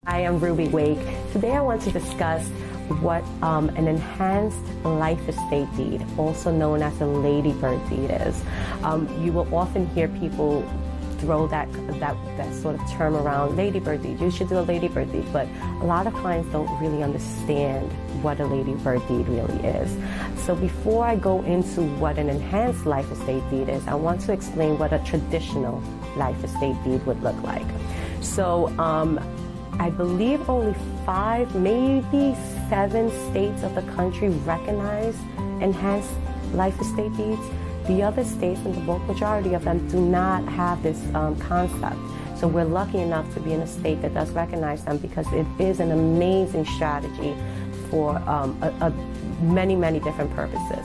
I am Ruby Wake. Today I want to discuss what an enhanced life estate deed, also known as a ladybird deed, is. You will often hear people throw that sort of term around, ladybird deed. You should do a ladybird deed, but a lot of clients don't really understand what a ladybird deed really is. So before I go into what an enhanced life estate deed is, I want to explain what a traditional life estate deed would look like. So I believe only 5, maybe 7 states of the country recognize enhanced life estate deeds. The other states, and the bulk majority of them, do not have this concept. So we're lucky enough to be in a state that does recognize them, because it is an amazing strategy for many, many different purposes.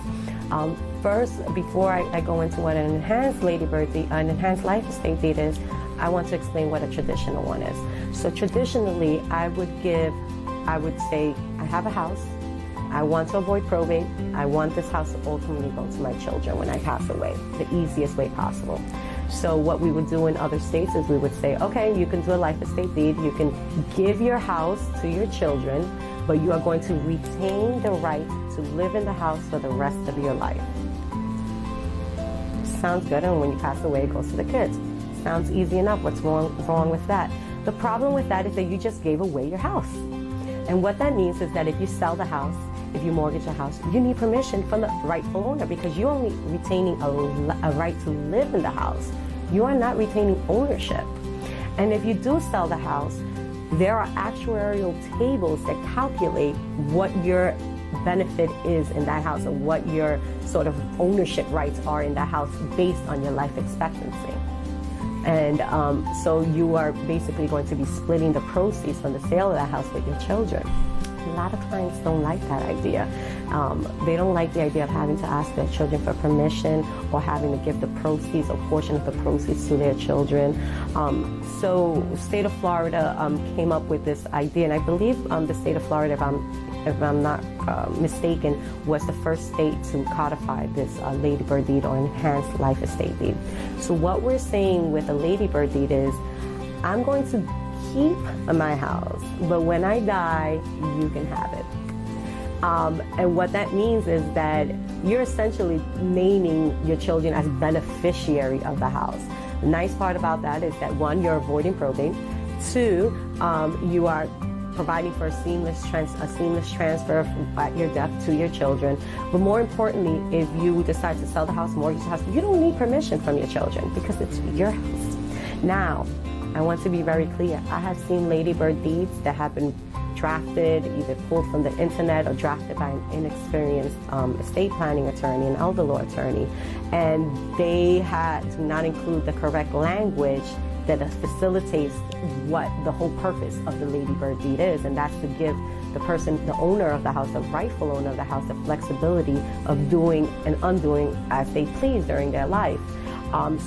First, before I go into what an enhanced ladybird deed, an enhanced life estate deed is, I want to explain what a traditional one is. So traditionally, I would say, I have a house. I want to avoid probate. I want this house to ultimately go to my children when I pass away, the easiest way possible. So what we would do in other states is we would say, okay, you can do a life estate deed. You can give your house to your children, but you are going to retain the right to live in the house for the rest of your life. Sounds good, and when you pass away, it goes to the kids. Sounds easy enough. What's wrong with that? The problem with that is that you just gave away your house. And what that means is that if you sell the house, if you mortgage a house, you need permission from the rightful owner, because you're only retaining a right to live in the house. You are not retaining ownership. And if you do sell the house, there are actuarial tables that calculate what your benefit is in that house, or what your sort of ownership rights are in that house based on your life expectancy. And so you are basically going to be splitting the proceeds from the sale of that house with your children. A lot of clients don't like that idea. They don't like the idea of having to ask their children for permission, or having to give the proceeds, or portion of the proceeds, to their children. So the state of Florida came up with this idea, and I believe the state of Florida, if I'm not mistaken, was the first state to codify this ladybird deed, or enhanced life estate deed. So what we're saying with a ladybird deed is, I'm going to keep my house, but when I die, you can have it. And what that means is that you're essentially naming your children as beneficiary of the house. The nice part about that is that, 1, you're avoiding probate. 2, you are providing for a seamless transfer at your death to your children. But more importantly, if you decide to sell the house, mortgage the house, you don't need permission from your children, because it's your house. Now, I want to be very clear. I have seen ladybird deeds that have been drafted, either pulled from the internet or drafted by an inexperienced estate planning attorney, an elder law attorney, and they do not include the correct language that facilitates what the whole purpose of the ladybird deed is, and that's to give the person, the owner of the house, the rightful owner of the house, the flexibility of doing and undoing as they please during their life.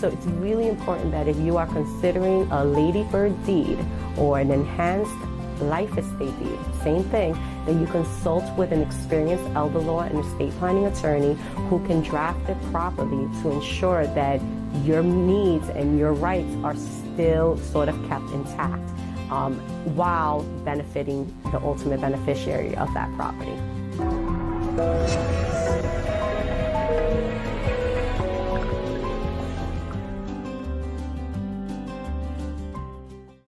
So it's really important that if you are considering a ladybird deed or an enhanced life estate deed, same thing, that you consult with an experienced elder law and estate planning attorney who can draft it properly to ensure that your needs and your rights are still sort of kept intact, while benefiting the ultimate beneficiary of that property.